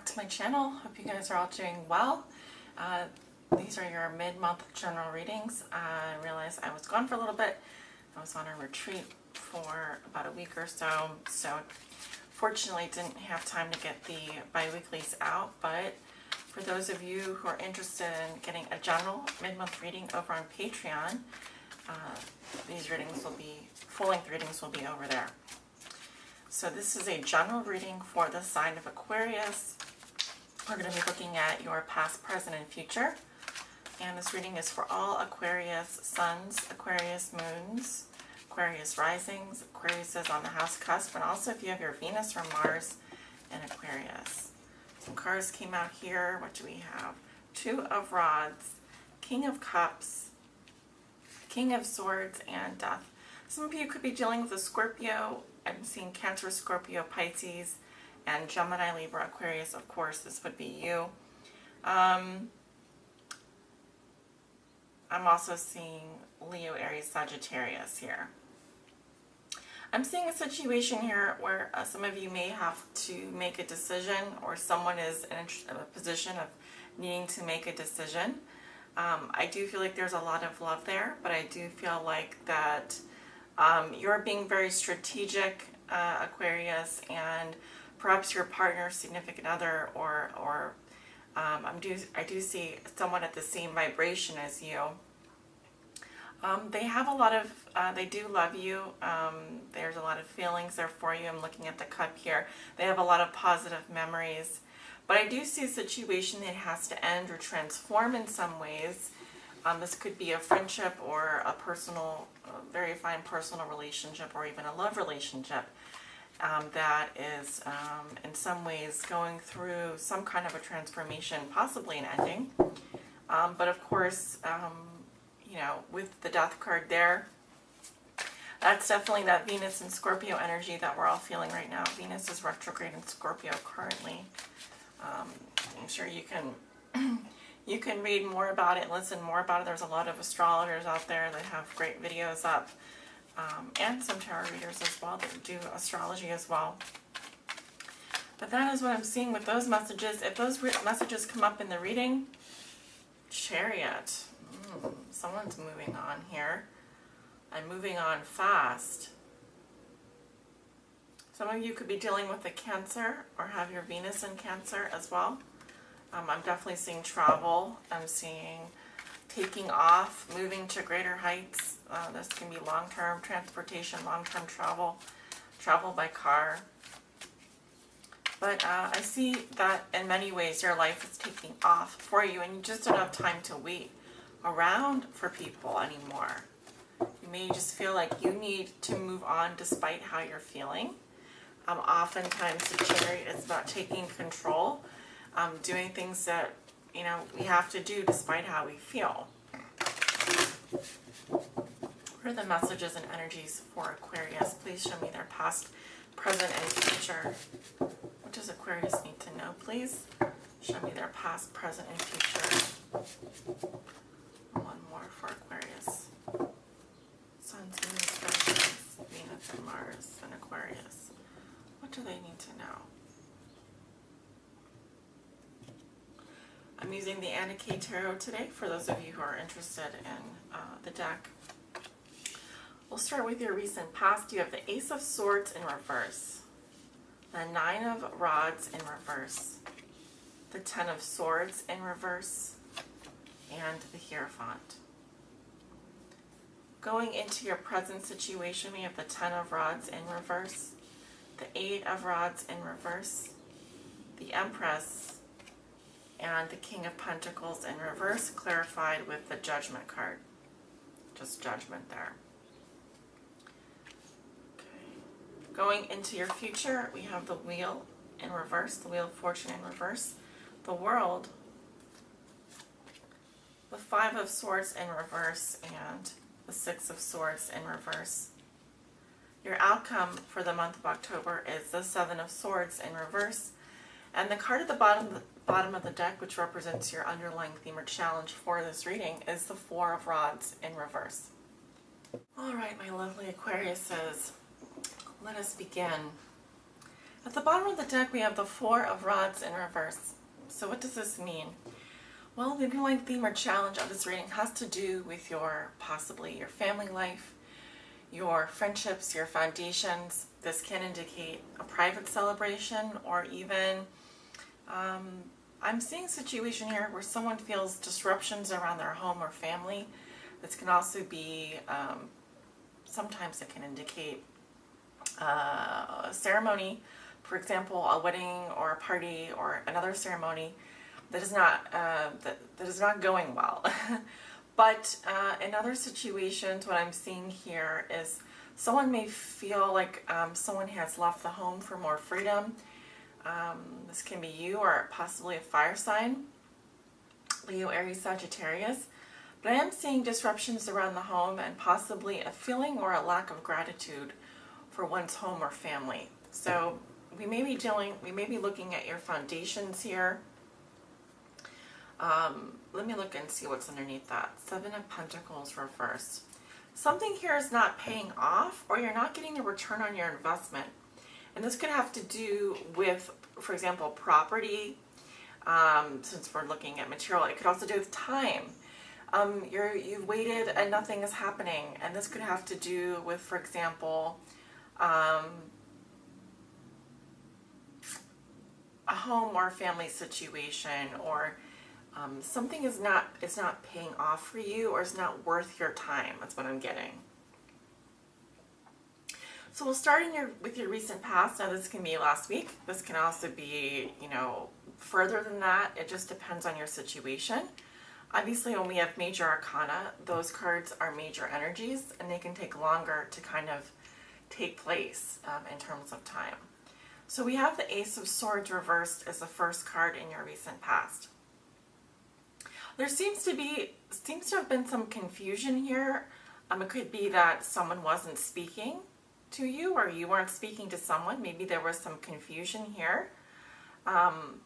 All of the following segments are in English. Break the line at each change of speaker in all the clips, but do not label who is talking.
to my channel. Hope you guys are all doing well. These are your mid-month general readings. I realized I was gone for a little bit. I was on a retreat for about a week or so, fortunately didn't have time to get the bi-weeklies out, but for those of you who are interested in getting a general mid-month reading over on Patreon, these readings will be, full-length readings will be over there. So this is a general reading for the sign of Aquarius. We're going to be looking at your past, present, and future. And this reading is for all Aquarius suns, Aquarius moons, Aquarius risings, Aquariuses on the house cusp, and also if you have your Venus or Mars in Aquarius. Some cards came out here. What do we have? Two of Rods, King of Cups, King of Swords, and Death. Some of you could be dealing with a Scorpio. I'm seeing Cancer, Scorpio, Pisces, and Gemini, Libra, Aquarius. Of course, this would be you. I'm also seeing Leo, Aries, Sagittarius here. I'm seeing a situation here where some of you may have to make a decision, or someone is in a position of needing to make a decision. I do feel like there's a lot of love there, but I do feel like that you're being very strategic, Aquarius, and perhaps your partner, significant other, or I do see someone at the same vibration as you. They have a lot of, they do love you. There's a lot of feelings there for you. I'm looking at the cup here. They have a lot of positive memories. But I do see a situation that has to end or transform in some ways. This could be a friendship or a personal, very fine personal relationship, or even a love relationship that is in some ways going through some kind of a transformation, possibly an ending. But of course, you know, with the Death card there, that's definitely that Venus and Scorpio energy that we're all feeling right now. Venus is retrograde in Scorpio currently. I'm sure you can you can read more about it and listen more about it. There's a lot of astrologers out there that have great videos up, and some tarot readers as well that do astrology as well. But that is what I'm seeing with those messages. If those messages come up in the reading, Chariot. Someone's moving on here, and moving on fast. Some of you could be dealing with a Cancer or have your Venus in Cancer as well. I'm definitely seeing travel. I'm seeing taking off, moving to greater heights. This can be long-term transportation, long-term travel, travel by car. But I see that in many ways your life is taking off for you, and you just don't have time to wait around for people anymore. You may just feel like you need to move on despite how you're feeling. Oftentimes the Chariot is about taking control, doing things that, you know, we have to do despite how we feel. What are the messages and energies for Aquarius? Please show me their past, present, and future. What does Aquarius need to know, please? Show me their past, present, and future. One more for Aquarius. Sun, Venus, and Mars, and Aquarius. What do they need to know? I'm using the Anarchy Tarot today for those of you who are interested in the deck. We'll start with your recent past. You have the Ace of Swords in reverse, the Nine of Rods in reverse, the Ten of Swords in reverse, and the Hierophant. Going into your present situation, we have the Ten of Rods in reverse, the Eight of Rods in reverse, the Empress, and the King of Pentacles in reverse, clarified with the Judgment card. Just Judgment there. Okay. Going into your future, we have the Wheel in reverse, the Wheel of Fortune in reverse, the World, the Five of Swords in reverse, and the Six of Swords in reverse. Your outcome for the month of October is the Seven of Swords in reverse. And the card at the bottom of the deck, which represents your underlying theme or challenge for this reading, is the Four of Rods in reverse. All right, my lovely Aquariuses, let us begin. At the bottom of the deck, we have the Four of Rods in reverse. So what does this mean? Well, the underlying theme or challenge of this reading has to do with possibly your family life, your friendships, your foundations. This can indicate a private celebration, or even, I'm seeing a situation here where someone feels disruptions around their home or family. This can also be, sometimes it can indicate a ceremony, for example, a wedding or a party or another ceremony that is not going well. But in other situations, what I'm seeing here is someone may feel like someone has left the home for more freedom. This can be you or possibly a fire sign, Leo, Aries, Sagittarius. But I am seeing disruptions around the home and possibly a feeling or a lack of gratitude for one's home or family. So we may be looking at your foundations here. Let me look and see what's underneath that. Seven of Pentacles reversed. Something here is not paying off, or you're not getting a return on your investment. And this could have to do with, for example, property. Since we're looking at material, it could also do with time. You've waited and nothing is happening. And this could have to do with, for example, a home or family situation, or something is not paying off for you, or is not worth your time. That's what I'm getting. So we'll start with your recent past. Now this can be last week. This can also be, further than that. It just depends on your situation. Obviously, when we have major arcana, those cards are major energies, and they can take longer to kind of take place in terms of time. So we have the Ace of Swords reversed as the first card in your recent past. There seems to have been some confusion here. It could be that someone wasn't speaking to you, or you weren't speaking to someone. Maybe there was some confusion here. I'm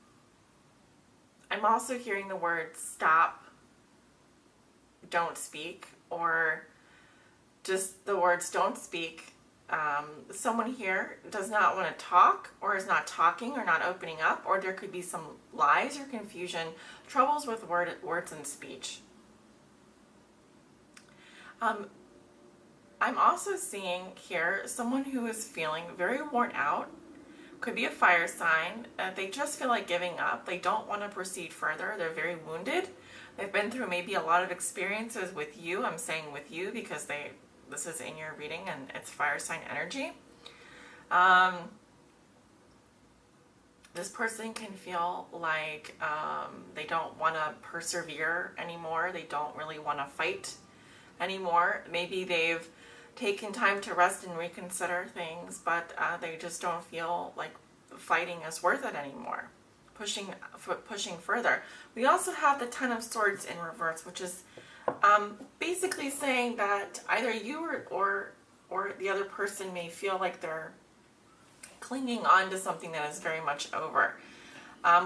also hearing the word stop, don't speak, or just the words don't speak. Someone here does not want to talk, or is not talking, or not opening up, or there could be some lies or confusion, troubles with words and speech. I'm also seeing here someone who is feeling very worn out. Could be a fire sign. They just feel like giving up. They don't want to proceed further. They're very wounded. They've been through maybe a lot of experiences with you. I'm saying with you because this is in your reading and it's fire sign energy. This person can feel like they don't want to persevere anymore. They don't really want to fight anymore. Maybe they've taken time to rest and reconsider things, but they just don't feel like fighting is worth it anymore. Pushing further. We also have the Ten of Swords in reverse, which is basically saying that either you or the other person may feel like they're clinging on to something that is very much over.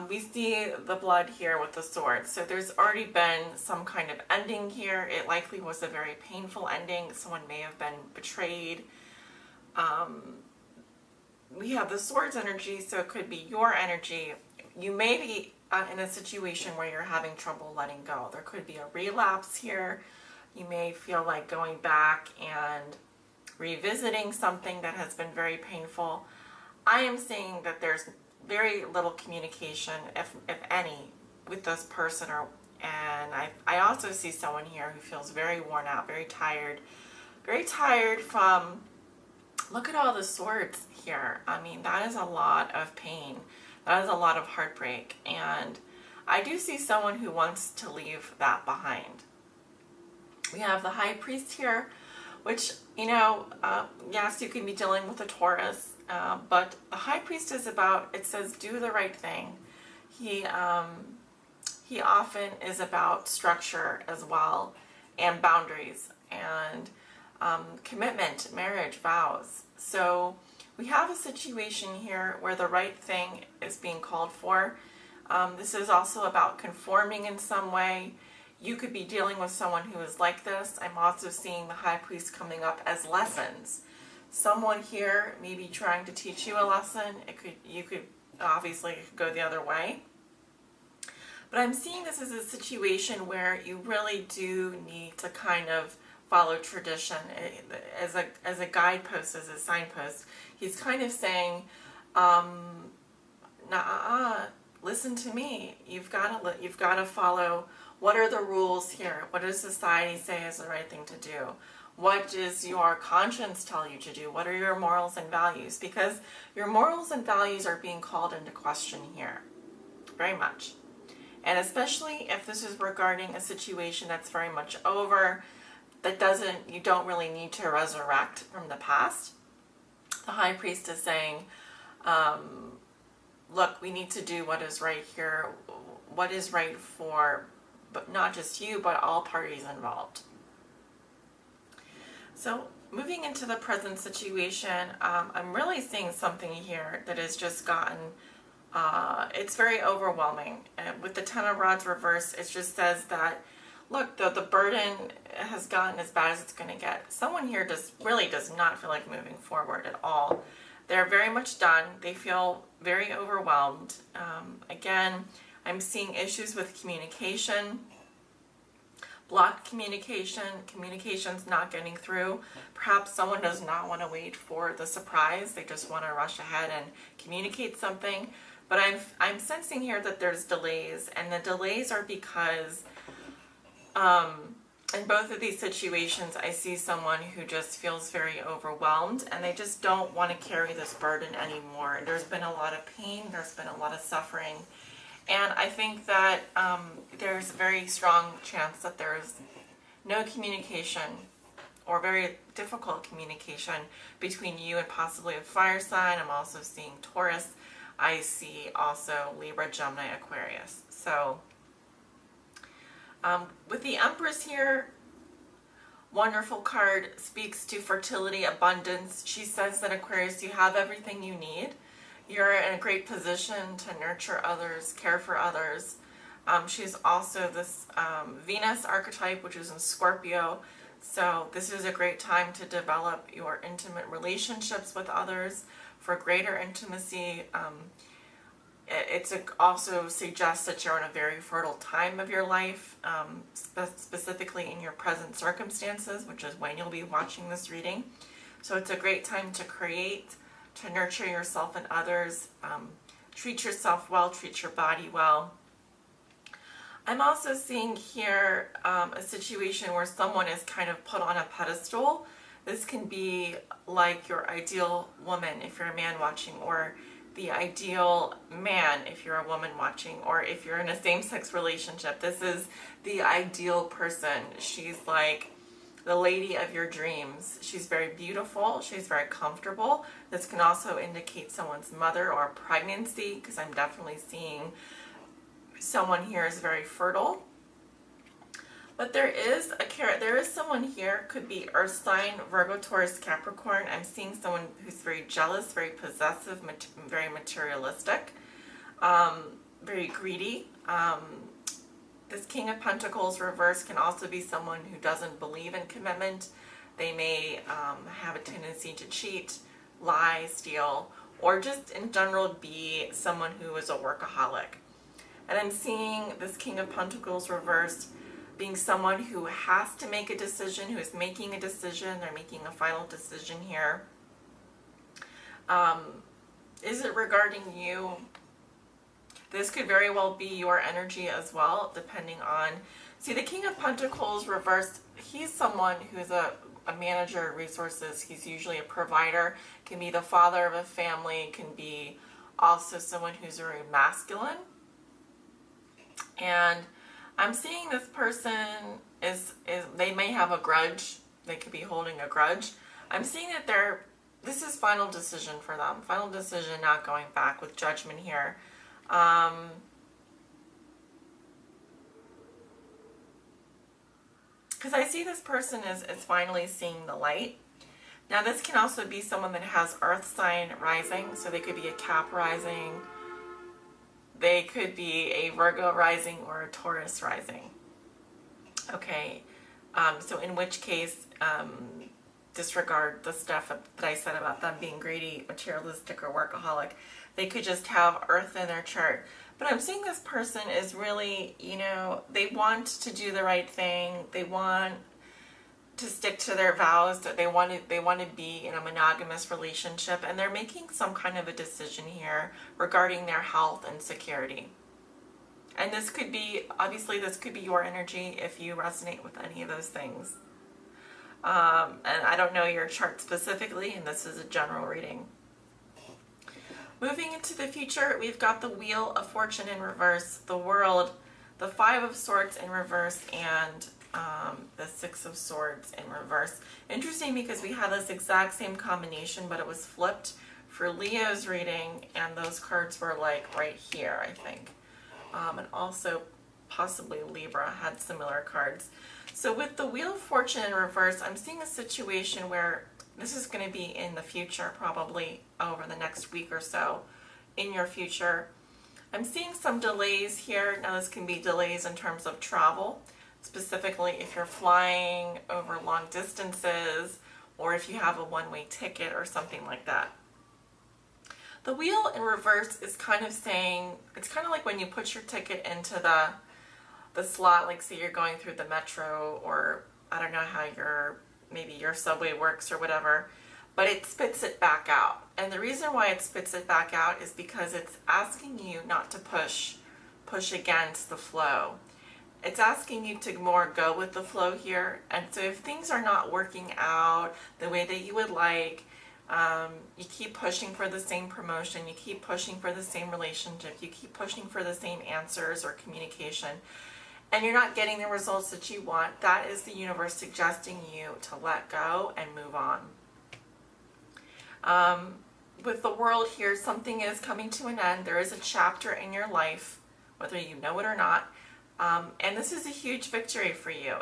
We see the blood here with the sword. So there's already been some kind of ending here. It likely was a very painful ending. Someone may have been betrayed. We have the swords energy, so it could be your energy. You may be in a situation where you're having trouble letting go. There could be a relapse here. You may feel like going back and revisiting something that has been very painful. I am seeing that there's very little communication, if any, with this person, and I also see someone here who feels very worn out, very tired from, look at all the swords here. I mean, that is a lot of pain. That is a lot of heartbreak, and I do see someone who wants to leave that behind. We have the High Priest here, which, yes, you can be dealing with a Taurus, but the High Priest is about, it says, do the right thing. He often is about structure as well, and boundaries, and commitment, marriage, vows. So we have a situation here where the right thing is being called for. This is also about conforming in some way. You could be dealing with someone who is like this. I'm also seeing the High Priest coming up as lessons. Someone here may be trying to teach you a lesson. You could obviously go the other way. But I'm seeing this as a situation where you really do need to kind of follow tradition as a guidepost, as a signpost. He's kind of saying, listen to me. You've got to follow. What are the rules here? What does society say is the right thing to do? What does your conscience tell you to do? What are your morals and values? Because your morals and values are being called into question here, very much. And especially if this is regarding a situation that's very much over, you don't really need to resurrect from the past. The high priest is saying, look, we need to do what is right here, what is right for, but not just you, but all parties involved. So moving into the present situation, I'm really seeing something here that has just gotten, it's very overwhelming. With the Ten of Rods reversed, it just says that, look, the burden has gotten as bad as it's going to get. Someone here really does not feel like moving forward at all. They're very much done. They feel very overwhelmed. Again, I'm seeing issues with communication, blocked communication, communication's not getting through. Perhaps someone does not want to wait for the surprise. They just want to rush ahead and communicate something. But I'm sensing here that there's delays, and the delays are because in both of these situations, I see someone who just feels very overwhelmed, and they just don't want to carry this burden anymore. There's been a lot of pain, there's been a lot of suffering, and I think that there's a very strong chance that there's no communication or very difficult communication between you and possibly a fire sign. I'm also seeing Taurus. I see also Libra, Gemini, Aquarius. So with the Empress here, wonderful card, speaks to fertility, abundance. She says that Aquarius, you have everything you need. You're in a great position to nurture others, care for others. She's also this Venus archetype, which is in Scorpio. So this is a great time to develop your intimate relationships with others for greater intimacy. It also suggests that you're in a very fertile time of your life, specifically in your present circumstances, which is when you'll be watching this reading. So it's a great time to create, to nurture yourself and others, treat yourself well, treat your body well. I'm also seeing here a situation where someone is kind of put on a pedestal. This can be like your ideal woman if you're a man watching, or the ideal man if you're a woman watching, or if you're in a same-sex relationship. This is the ideal person. She's like the lady of your dreams. She's very beautiful. She's very comfortable. This can also indicate someone's mother or pregnancy, because I'm definitely seeing someone here is very fertile. But there is someone here, could be Earth sign, Virgo, Taurus, Capricorn. I'm seeing someone who's very jealous, very possessive, very materialistic, very greedy. This King of Pentacles reversed can also be someone who doesn't believe in commitment. They may have a tendency to cheat, lie, steal, or just in general be someone who is a workaholic. And I'm seeing this King of Pentacles reversed being someone who has to make a decision, who is making a decision. They're making a final decision here. Is it regarding you? This could very well be your energy as well, depending on... See, the King of Pentacles reversed, he's someone who's a manager of resources. He's usually a provider, can be the father of a family, can be also someone who's very masculine. And I'm seeing this person they may have a grudge. They could be holding a grudge. I'm seeing that this is final decision for them. Final decision, not going back, with Judgment here. Because I see this person is finally seeing the light. Now this can also be someone that has Earth sign rising, so they could be a Cap rising. They could be a Virgo rising or a Taurus rising. Okay, so in which case disregard the stuff that I said about them being greedy, materialistic, or workaholic. They could just have Earth in their chart. But I'm seeing this person is really, you know, they want to do the right thing. They want to stick to their vows, that they want to be in a monogamous relationship, and they're making some kind of a decision here regarding their health and security. And this could be, obviously this could be your energy if you resonate with any of those things. And I don't know your chart specifically, and this is a general reading. Moving into the future, we've got the Wheel of Fortune in reverse, the World, the Five of Swords in reverse, and the Six of Swords in reverse. Interesting, because we had this exact same combination, but it was flipped for Leo's reading, and those cards were like right here, I think. And also possibly Libra had similar cards. So with the Wheel of Fortune in reverse, I'm seeing a situation where this is going to be in the future, probably over the next week or so in your future. I'm seeing some delays here. Now this can be delays in terms of travel, specifically if you're flying over long distances or if you have a one-way ticket or something like that. The wheel in reverse is kind of saying, it's kind of like when you put your ticket into the slot, like say you're going through the metro, or I don't know how maybe your subway works or whatever, but it spits it back out. And the reason why it spits it back out is because it's asking you not to push against the flow. It's asking you to more go with the flow here. And so if things are not working out the way that you would like, you keep pushing for the same promotion, you keep pushing for the same relationship, you keep pushing for the same answers or communication, and you're not getting the results that you want, that is the universe suggesting you to let go and move on. With the World here, something is coming to an end. There is a chapter in your life, whether you know it or not, and this is a huge victory for you.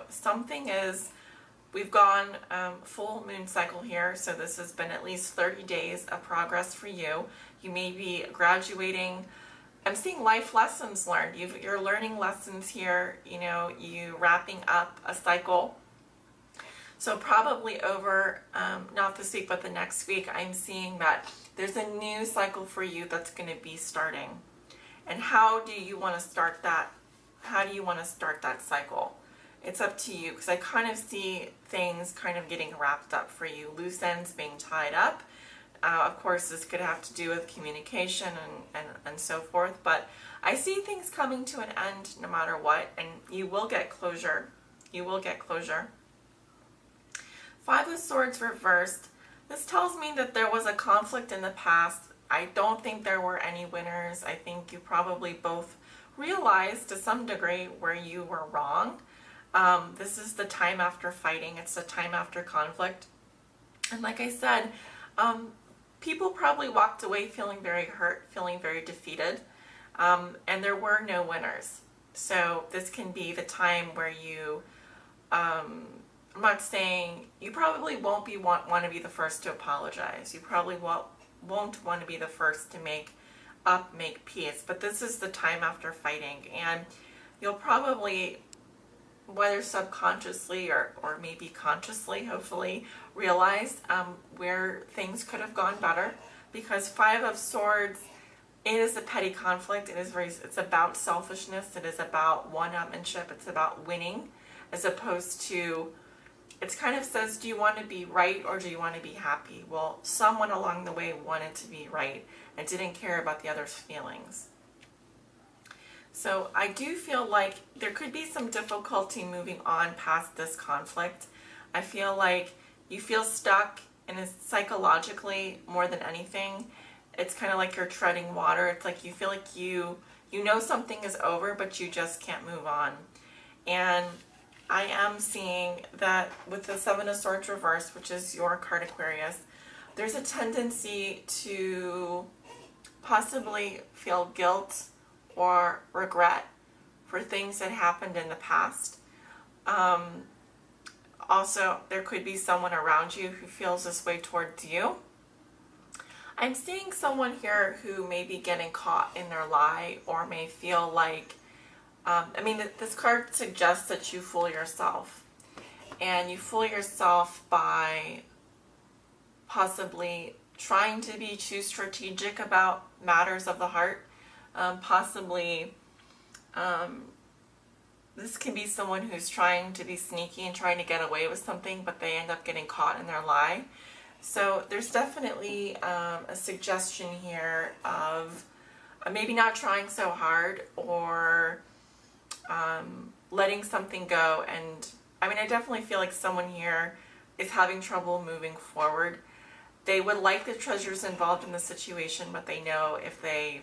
We've gone full moon cycle here, so this has been at least 30 days of progress for you. You may be graduating. I'm seeing life lessons learned. You're learning lessons here, you wrapping up a cycle. So probably over, not this week, but the next week, I'm seeing that there's a new cycle for you that's going to be starting. And how do you want to start that? How do you want to start that cycle? It's up to you, because I kind of see things kind of getting wrapped up for you, loose ends being tied up. Of course, this could have to do with communication and so forth, but I see things coming to an end no matter what, and you will get closure. You will get closure. Five of Swords reversed. This tells me that there was a conflict in the past. I don't think there were any winners. I think you probably both realized to some degree where you were wrong. This is the time after fighting. It's the time after conflict. And like I said, people probably walked away feeling very hurt, feeling very defeated, and there were no winners. So this can be the time where you, I'm not saying, you probably won't want to be the first to apologize. You probably won't want to be the first to make peace, but this is the time after fighting, and you'll probably, whether subconsciously or maybe consciously, hopefully, realize where things could have gone better, because Five of Swords, it is a petty conflict. It's about selfishness. It is about one-upmanship. It's about winning, as opposed to, it kind of says, do you want to be right or do you want to be happy? Well, someone along the way wanted to be right and didn't care about the other's feelings. So I do feel like there could be some difficulty moving on past this conflict. I feel like you feel stuck, and it's psychologically more than anything. It's kind of like you're treading water. It's like you feel like you know something is over, but you just can't move on. And I am seeing that with the Seven of Swords reverse, which is your card Aquarius, there's a tendency to possibly feel guilt or regret for things that happened in the past. Also, there could be someone around you who feels this way towards you. I'm seeing someone here who may be getting caught in their lie, or may feel like, this card suggests that you fool yourself. And you fool yourself by possibly trying to be too strategic about matters of the heart. Possibly this can be someone who's trying to be sneaky and trying to get away with something, but they end up getting caught in their lie. So there's definitely a suggestion here of maybe not trying so hard, or letting something go. And I mean, I definitely feel like someone here is having trouble moving forward. They would like the treasures involved in the situation, but they know if they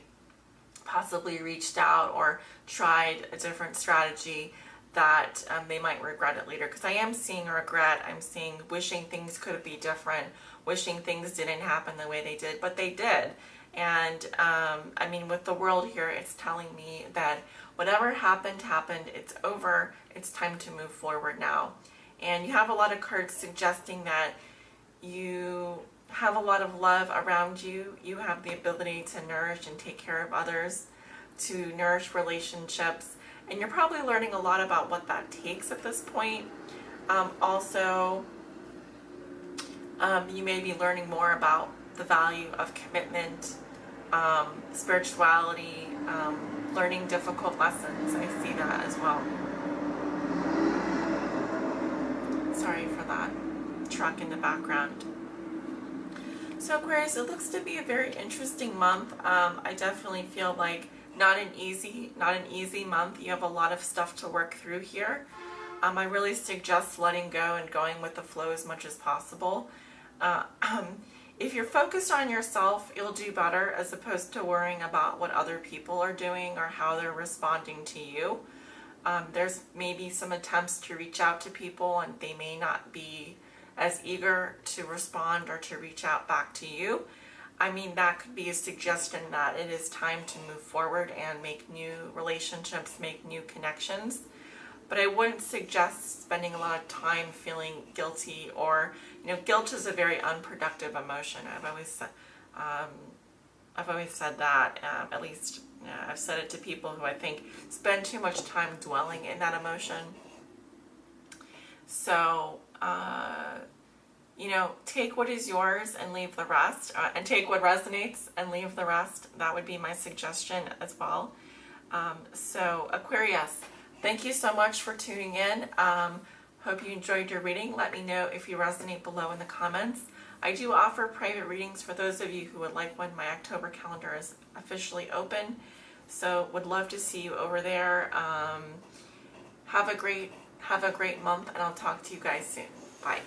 possibly reached out or tried a different strategy that they might regret it later. Because I am seeing regret. I'm seeing wishing things could be different, wishing things didn't happen the way they did, but they did. And I mean, with the world here, it's telling me that whatever happened, happened. It's over. It's time to move forward now. And you have a lot of cards suggesting that you have a lot of love around you. You have the ability to nourish and take care of others, to nourish relationships. And you're probably learning a lot about what that takes at this point. Also, you may be learning more about the value of commitment, spirituality, learning difficult lessons. I see that as well. Sorry for that truck in the background. So Aquarius, it looks to be a very interesting month. I definitely feel like not an easy month. You have a lot of stuff to work through here. I really suggest letting go and going with the flow as much as possible. If you're focused on yourself, you'll do better, as opposed to worrying about what other people are doing or how they're responding to you. There's maybe some attempts to reach out to people, and they may not be as eager to respond or to reach out back to you. I mean, that could be a suggestion that it is time to move forward and make new relationships, make new connections. But I wouldn't suggest spending a lot of time feeling guilty, or, you know, guilt is a very unproductive emotion. I've always said that, at least I've said it to people who I think spend too much time dwelling in that emotion. So, you know, take what is yours and leave the rest, and take what resonates and leave the rest. That would be my suggestion as well. So Aquarius, thank you so much for tuning in. Hope you enjoyed your reading. Let me know if you resonate below in the comments. I do offer private readings for those of you who would like one. My October calendar is officially open, so would love to see you over there. Have a great month, and I'll talk to you guys soon. Bye.